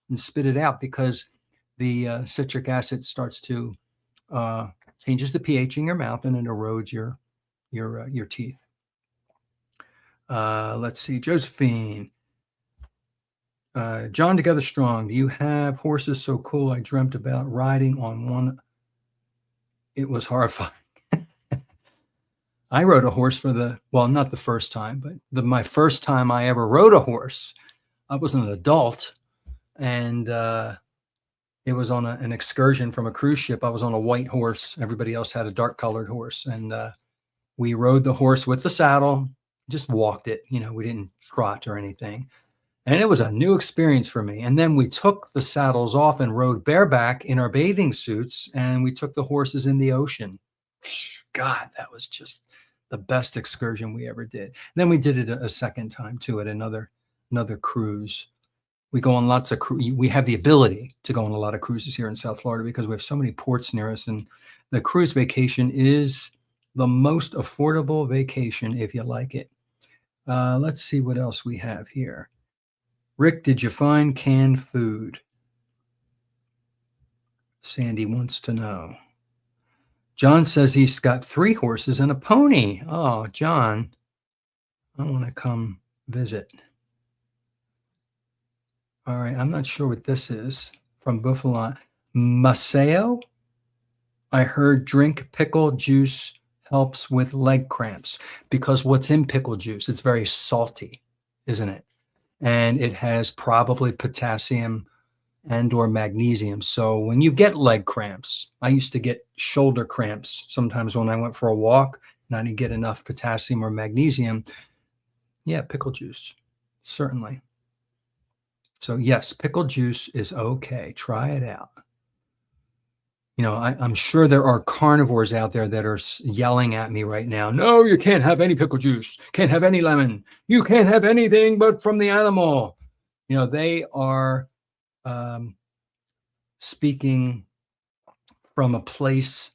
and spit it out, because the citric acid starts to changes the pH in your mouth, and it erodes your teeth. Let's see, Josephine. John Together Strong. Do you have horses so cool? I dreamt about riding on one. It was horrifying. I rode a horse not the first time, but my first time I ever rode a horse. I was an adult, and it was on an excursion from a cruise ship. I was on a white horse. Everybody else had a dark colored horse. And we rode the horse with the saddle, just walked it. We didn't trot or anything. And it was a new experience for me. And then we took the saddles off and rode bareback in our bathing suits. And we took the horses in the ocean. God, that was just the best excursion we ever did. And then we did it a second time too at another cruise. We go on lots of we have the ability to go on a lot of cruises here in South Florida because we have so many ports near us, and the cruise vacation is the most affordable vacation if you like it. Let's see what else we have here. Rick, did you find canned food? Sandy wants to know. John says he's got 3 horses and a pony. Oh, John, I want to come visit. All right, I'm not sure what this is. From Buffalo. Maceo? I heard drink pickle juice helps with leg cramps, because what's in pickle juice? It's very salty, isn't it? And it has probably potassium and or magnesium. So when you get leg cramps, I used to get shoulder cramps sometimes when I went for a walk and I didn't get enough potassium or magnesium. Yeah, pickle juice, certainly. So yes, pickle juice is okay. Try it out. You know, I'm sure there are carnivores out there that are yelling at me right now. No, you can't have any pickle juice. Can't have any lemon. You can't have anything but from the animal. You know, they are speaking from a place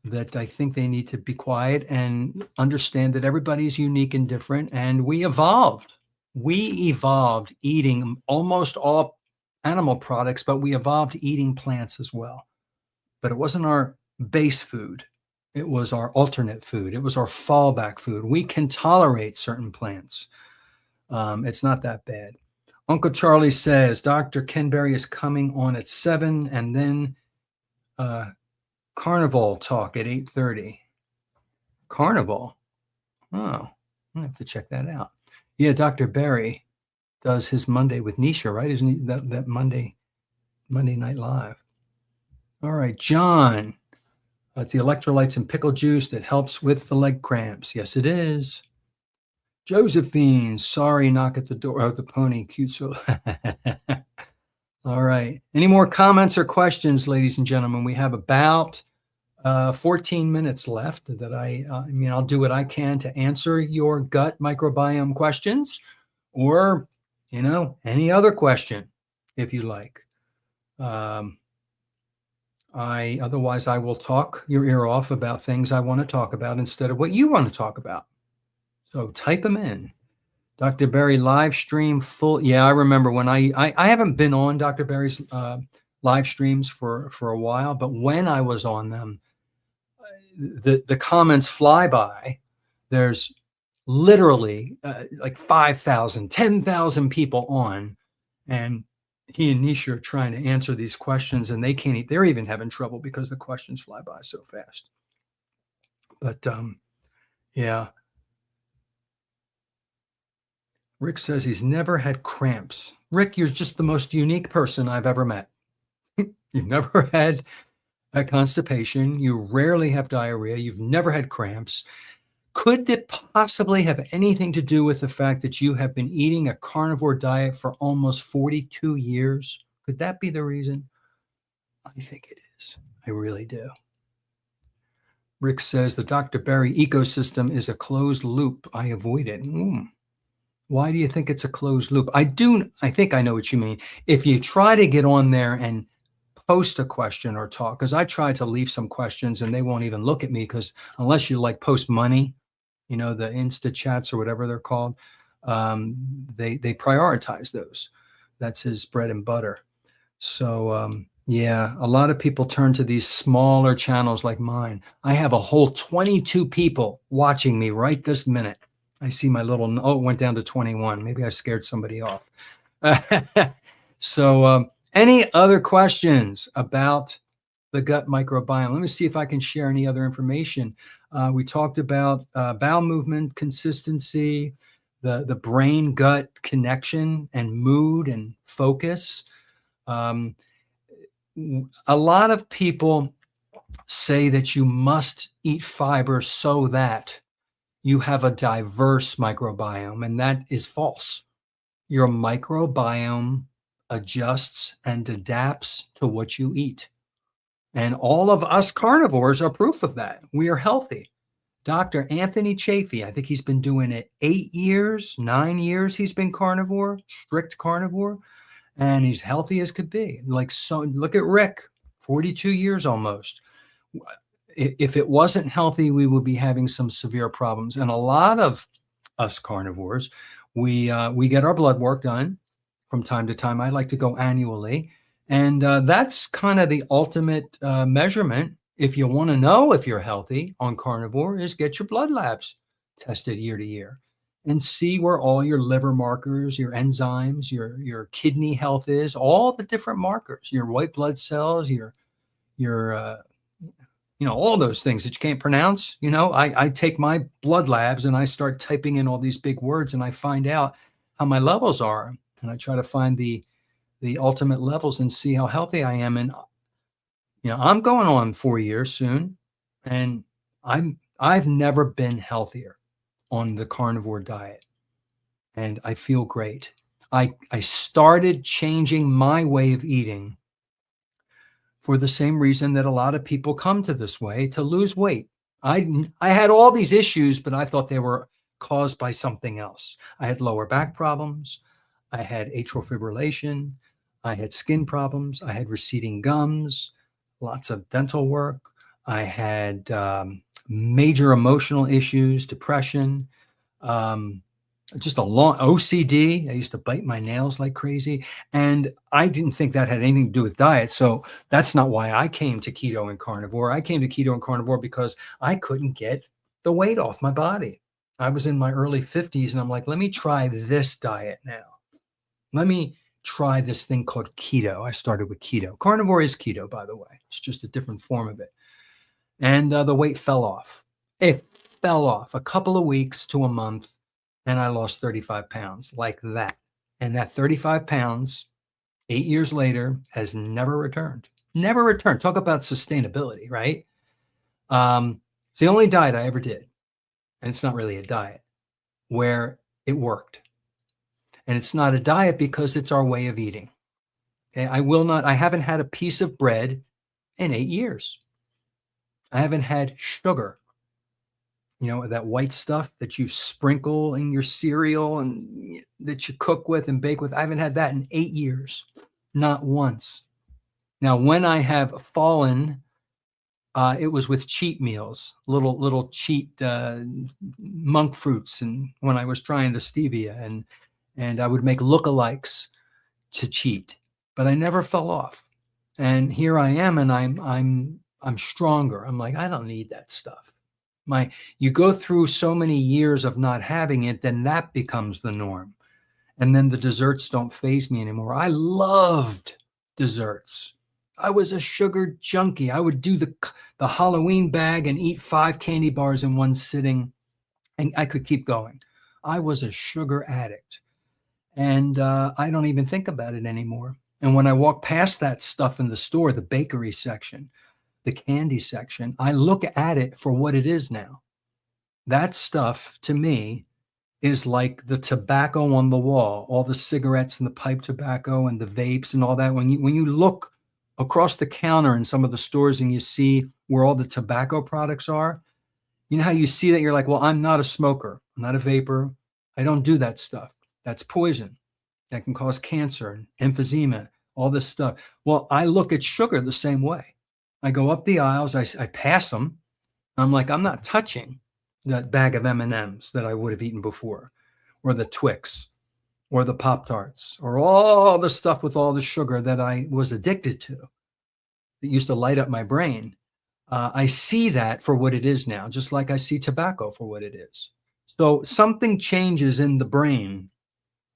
that I think they need to be quiet and understand that everybody's unique and different. And we evolved. We evolved eating almost all animal products, but we evolved eating plants as well. But it wasn't our base food. It was our alternate food. It was our fallback food. We can tolerate certain plants. It's not that bad. Uncle Charlie says, Dr. Ken Berry is coming on at 7 and then Carnivore talk at 8:30. Carnivore? Oh, I have to check that out. Yeah, Dr. Berry does his Monday with Nisha, right? Isn't he that Monday Night Live? All right, John. It's the electrolytes and pickle juice that helps with the leg cramps. Yes, it is. Josephine, sorry, knock at the door. Oh, the pony, cute. So, all right. Any more comments or questions, ladies and gentlemen? We have about 14 minutes left. That I'll do what I can to answer your gut microbiome questions, or any other question if you like. Otherwise, I will talk your ear off about things I want to talk about instead of what you want to talk about. So type them in. Dr. Berry live stream full. Yeah, I remember when I haven't been on Dr. Berry's live streams for a while, but when I was on them, the comments fly by. There's literally like 5,000, 10,000 people on, and he and Nisha are trying to answer these questions, and they can't. They're even having trouble because the questions fly by so fast. But yeah. Rick says he's never had cramps. Rick, you're just the most unique person I've ever met. You've never had a constipation. You rarely have diarrhea. You've never had cramps. Could it possibly have anything to do with the fact that you have been eating a carnivore diet for almost 42 years? Could that be the reason? I think it is. I really do. Rick says the Dr. Berry ecosystem is a closed loop. I avoid it. Why do you think it's a closed loop? I think I know what you mean. If you try to get on there and post a question or talk, because I tried to leave some questions and they won't even look at me, because unless you post money, the Insta chats or whatever they're called, they prioritize those. That's his bread and butter. So yeah, a lot of people turn to these smaller channels like mine. I have a whole 22 people watching me right this minute. I see my little, it went down to 21. Maybe I scared somebody off. So any other questions about the gut microbiome? Let me see if I can share any other information. We talked about bowel movement, consistency, the brain-gut connection, and mood and focus. A lot of people say that you must eat fiber so that you have a diverse microbiome, and that is false. Your microbiome adjusts and adapts to what you eat. And all of us carnivores are proof of that. We are healthy. Dr. Anthony Chafee, I think he's been doing it 8 years, 9 years he's been carnivore, strict carnivore, and he's healthy as could be. So look at Rick, 42 years almost. If it wasn't healthy, we would be having some severe problems. And a lot of us carnivores, we get our blood work done from time to time. I like to go annually. And that's kind of the ultimate measurement. If you want to know if you're healthy on carnivore, is get your blood labs tested year to year and see where all your liver markers, your enzymes, your kidney health is, all the different markers, your white blood cells, your all those things that you can't pronounce. I take my blood labs and I start typing in all these big words and I find out how my levels are. And I try to find the the ultimate levels and see how healthy I am. And I'm going on 4 years soon, and I've never been healthier on the carnivore diet, and I feel great. I started changing my way of eating for the same reason that a lot of people come to this way, to lose weight. I had all these issues, but I thought they were caused by something else. I had lower back problems. I had atrial fibrillation. I had skin problems. I had receding gums, lots of dental work. I had major emotional issues, depression, just a long OCD. I used to bite my nails like crazy. And I didn't think that had anything to do with diet. So that's not why I came to keto and carnivore. I came to keto and carnivore because I couldn't get the weight off my body. I was in my early 50s and I'm like, let me try this diet now. Let me try this thing called keto. I started with keto. Carnivore is keto, by the way. It's just a different form of it. And the weight fell off. It fell off a couple of weeks to a month. And I lost 35 pounds like that. And that 35 pounds, 8 years later, has never returned. Never returned. Talk about sustainability, right? It's the only diet I ever did. And it's not really a diet where it worked. And it's not a diet because it's our way of eating. Okay? I haven't had a piece of bread in 8 years. I haven't had sugar. That white stuff that you sprinkle in your cereal and that you cook with and bake with. I haven't had that in 8 years, not once. Now, when I have fallen, it was with cheat meals, little cheat monk fruits, and when I was trying the stevia, and I would make lookalikes to cheat, but I never fell off. And here I am, and I'm stronger. I'm like, I don't need that stuff. You go through so many years of not having it, then that becomes the norm. And then the desserts don't faze me anymore. I loved desserts. I was a sugar junkie. I would do the Halloween bag and eat 5 candy bars in one sitting, and I could keep going. I was a sugar addict, and I don't even think about it anymore. And when I walk past that stuff in the store, the bakery section, the candy section, I look at it for what it is now. That stuff to me is like the tobacco on the wall, all the cigarettes and the pipe tobacco and the vapes and all that. When you look across the counter in some of the stores and you see where all the tobacco products are, you know how you see that you're like, well, I'm not a smoker. I'm not a vapor. I don't do that stuff. That's poison. That can cause cancer and emphysema, all this stuff. Well, I look at sugar the same way. I go up the aisles, I pass them. I'm like, I'm not touching that bag of M&Ms that I would have eaten before, or the Twix, or the Pop-Tarts, or all the stuff with all the sugar that I was addicted to that used to light up my brain. I see that for what it is now, just like I see tobacco for what it is. So something changes in the brain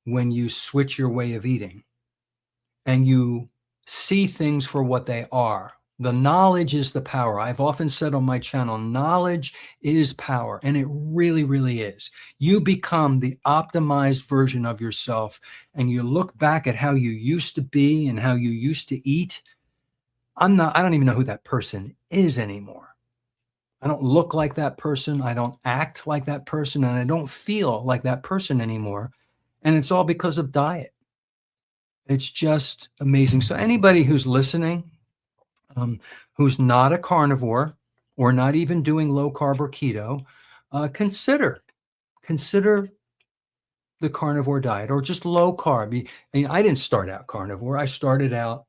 when you switch your way of eating and you see things for what they are. The knowledge is the power. I've often said on my channel, knowledge is power, and it really, really is. You become the optimized version of yourself, and you look back at how you used to be and how you used to eat. I don't even know who that person is anymore. I don't look like that person. I don't act like that person, and I don't feel like that person anymore. And it's all because of diet. It's just amazing. So anybody who's listening, who's not a carnivore or not even doing low carb or keto, consider the carnivore diet or just low carb. I didn't start out carnivore. I started out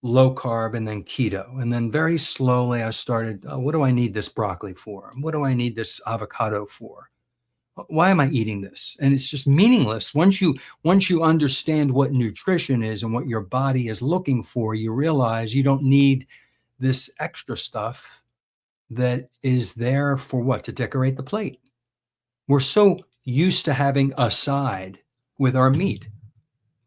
low carb and then keto. And then very slowly I started, what do I need this broccoli for? What do I need this avocado for? Why am I eating this? And it's just meaningless. Once you understand what nutrition is and what your body is looking for, you realize you don't need this extra stuff that is there for what? To decorate the plate. We're so used to having a side with our meat.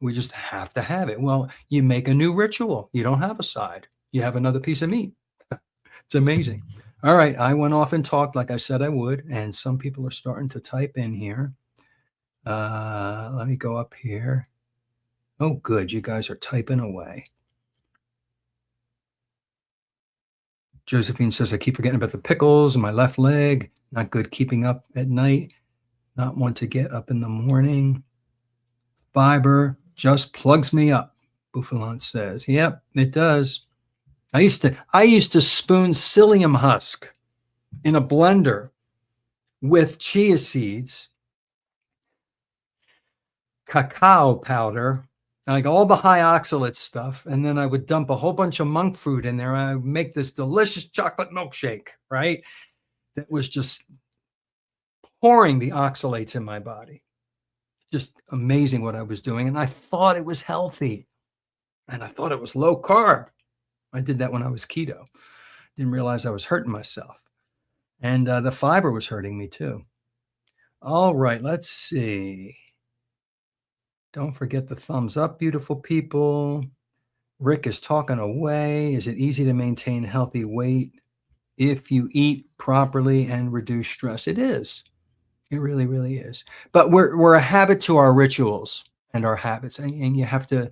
We just have to have it. Well, you make a new ritual. You don't have a side. You have another piece of meat. It's amazing. All right, I went off and talked like I said I would, and some people are starting to type in here. Let me go up here. Oh, good. You guys are typing away. Josephine says, I keep forgetting about the pickles in my left leg. Not good keeping up at night. Not want to get up in the morning. Fiber just plugs me up, Bouffalante says. Yep, it does. I used to spoon psyllium husk in a blender with chia seeds, cacao powder, like all the high oxalate stuff, and then I would dump a whole bunch of monk fruit in there. I would make this delicious chocolate milkshake, right? That was just pouring the oxalates in my body. Just amazing what I was doing. And I thought it was healthy. And I thought it was low carb. I did that when I was keto. Didn't realize I was hurting myself. And the fiber was hurting me too. All right, let's see. Don't forget the thumbs up, beautiful people. Rick is talking away. Is it easy to maintain healthy weight if you eat properly and reduce stress? It is. It really, really is. But we're a habit to our rituals and our habits, and we have to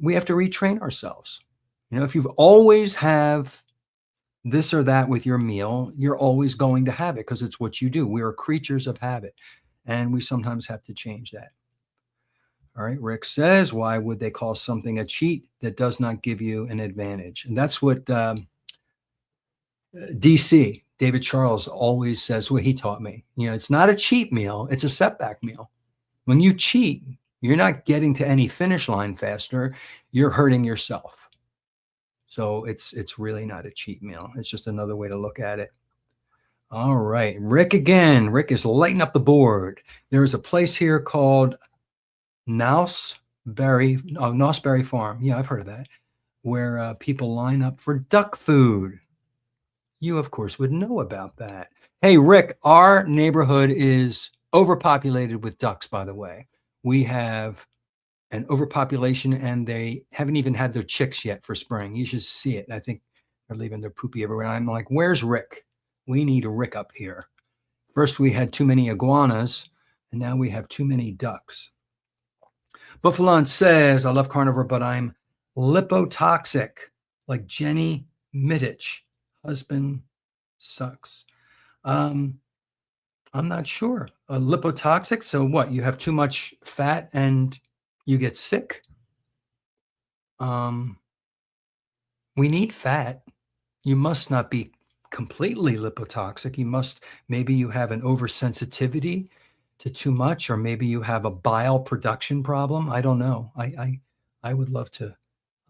retrain ourselves. If you've always have this or that with your meal, you're always going to have it because it's what you do. We are creatures of habit, and we sometimes have to change that. All right, Rick says, why would they call something a cheat that does not give you an advantage? And that's what DC, David Charles, always says what he taught me. It's not a cheat meal, it's a setback meal. When you cheat, you're not getting to any finish line faster, you're hurting yourself. So it's really not a cheat meal. It's just another way to look at it. All right, Rick again. Rick is lighting up the board. There is a place here called Nosberry Farm. Yeah, I've heard of that, where people line up for duck food. You, of course, would know about that. Hey, Rick, our neighborhood is overpopulated with ducks, by the way. We have an overpopulation, and they haven't even had their chicks yet for spring. You should see it. I think they're leaving their poopy everywhere. I'm like, where's Rick? We need a Rick up here. First, we had too many iguanas, and now we have too many ducks. Buffalon says, I love carnivore, but I'm lipotoxic, like Jenny Mittich. Husband sucks. I'm not sure. Lipotoxic, so what? You have too much fat and you get sick? We need fat. You must not be completely lipotoxic. Maybe you have an oversensitivity to too much, or maybe you have a bile production problem. I don't know. I would love to.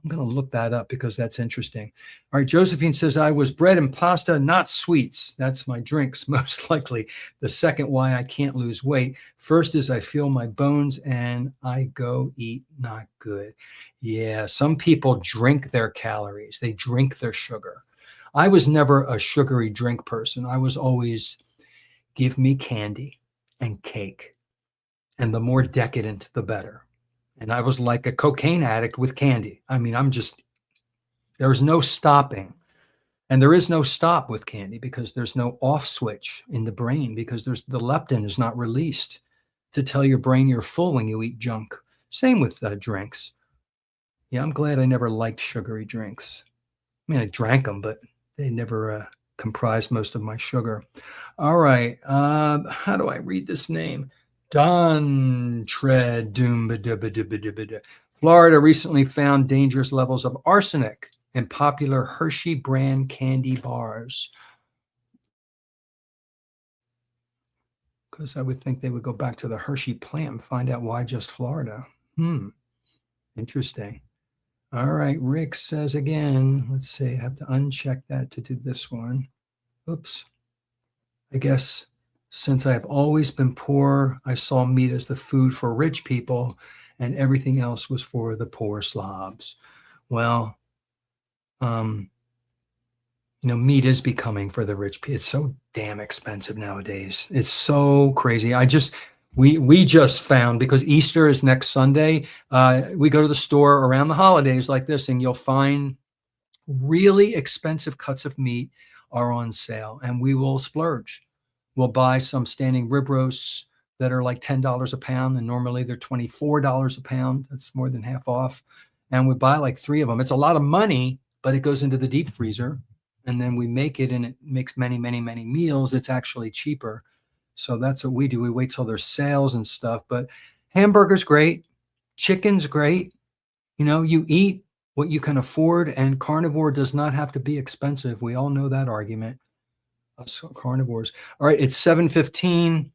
I'm going to look that up because that's interesting. All right, Josephine says, I was bread and pasta, not sweets. That's my drinks, most likely. The second why I can't lose weight. First is I feel my bones and I go eat not good. Yeah, some people drink their calories. They drink their sugar. I was never a sugary drink person. I was always, give me candy and cake. And the more decadent, the better. And I was like a cocaine addict with candy. I mean, there's no stopping. And there is no stop with candy because there's no off switch in the brain because the leptin is not released to tell your brain you're full when you eat junk. Same with drinks. Yeah, I'm glad I never liked sugary drinks. I mean, I drank them, but they never comprised most of my sugar. All right. How do I read this name? Don Tread Doom. Florida recently found dangerous levels of arsenic in popular Hershey brand candy bars. Because I would think they would go back to the Hershey plant and find out why just Florida. Interesting. All right, Rick says again, let's see, I have to uncheck that to do this one. Oops. I guess since I have always been poor, I saw meat as the food for rich people and everything else was for the poor slobs. Well, meat is becoming for the rich people. It's so damn expensive nowadays. It's so crazy. We just found, because Easter is next Sunday, we go to the store around the holidays like this, and you'll find really expensive cuts of meat are on sale, and we will splurge. We'll buy some standing rib roasts that are like $10 a pound, and normally they're $24 a pound. That's more than half off. And we buy like 3 of them. It's a lot of money, but it goes into the deep freezer, and then we make it, and it makes many, many, many meals. It's actually cheaper. So that's what we do. We wait till there's sales and stuff. But hamburger's great. Chicken's great. You eat what you can afford, and carnivore does not have to be expensive. We all know that argument. Us carnivores. All right, it's 7:15.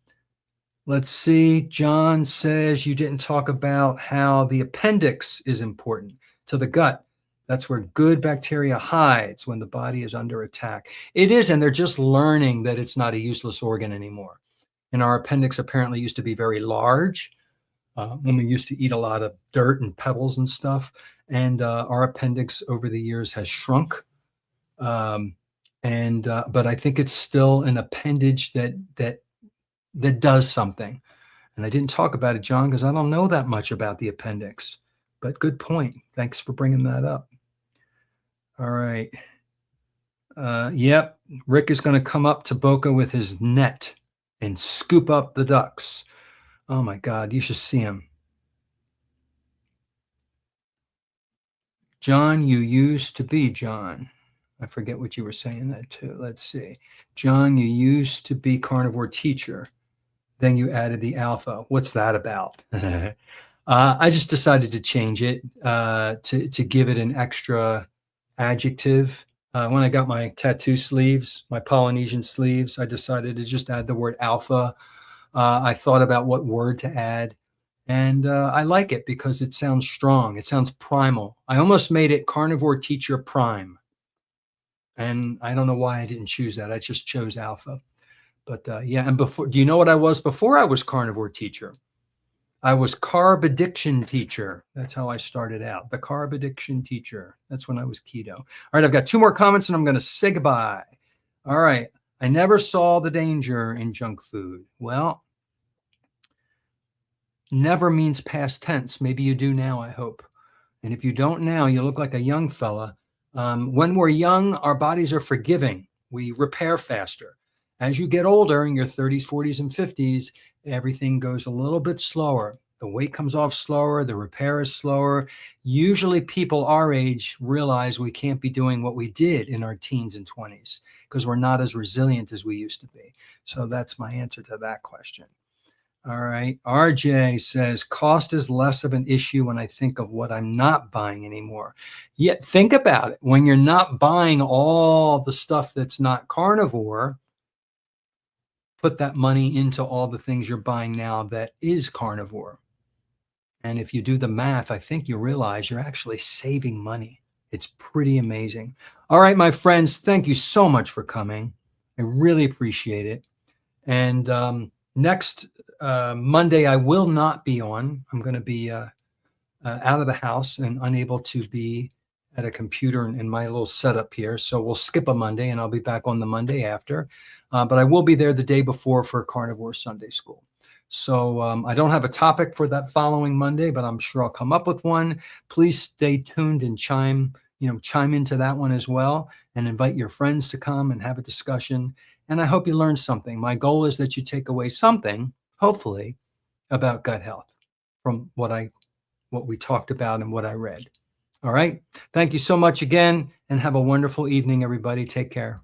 Let's see. John says you didn't talk about how the appendix is important to the gut. That's where good bacteria hides when the body is under attack. It is, and they're just learning that it's not a useless organ anymore. And our appendix apparently used to be very large when we used to eat a lot of dirt and pebbles and stuff. And our appendix over the years has shrunk. But I think it's still an appendage that does something. And I didn't talk about it, John, because I don't know that much about the appendix. But good point. Thanks for bringing that up. All right. Yep. Rick is going to come up to Boca with his net and scoop up the ducks. Oh my God, you should see him. John, you used to be John. I forget what you were saying that too. Let's see. John, you used to be Carnivore Teacher. Then you added the alpha. What's that about? I just decided to change it to give it an extra adjective. When I got my tattoo sleeves, my Polynesian sleeves, I decided to just add the word alpha. I thought about what word to add, and I like it because it sounds strong. It sounds primal. I almost made it Carnivore Teacher Prime. And I don't know why I didn't choose that. I just chose alpha. But yeah, and before, do you know what I was before I was Carnivore Teacher? I was Carb Addiction Teacher. That's how I started out. The Carb Addiction Teacher. That's when I was keto. All right, I've got 2 more comments and I'm going to say goodbye. All right. I never saw the danger in junk food. Well, never means past tense. Maybe you do now, I hope. And if you don't now, you look like a young fella. When we're young, our bodies are forgiving. We repair faster. As you get older, in your 30s, 40s, and 50s, everything goes a little bit slower. The weight comes off slower. The repair is slower. Usually people our age realize we can't be doing what we did in our teens and 20s because we're not as resilient as we used to be. So that's my answer to that question. All right. RJ says, cost is less of an issue when I think of what I'm not buying anymore. Yet think about it. When you're not buying all the stuff that's not carnivore, put that money into all the things you're buying now that is carnivore. And if you do the math, I think you realize you're actually saving money. It's pretty amazing. All right, my friends, thank you so much for coming. I really appreciate it. And next Monday, I will not be on. I'm going to be out of the house and unable to be at a computer in my little setup here. So we'll skip a Monday and I'll be back on the Monday after. But I will be there the day before for Carnivore Sunday School. So I don't have a topic for that following Monday, but I'm sure I'll come up with one. Please stay tuned and chime into that one as well, and invite your friends to come and have a discussion. And I hope you learned something. My goal is that you take away something, hopefully, about gut health from what we talked about and what I read. All right. Thank you so much again, and have a wonderful evening, everybody. Take care.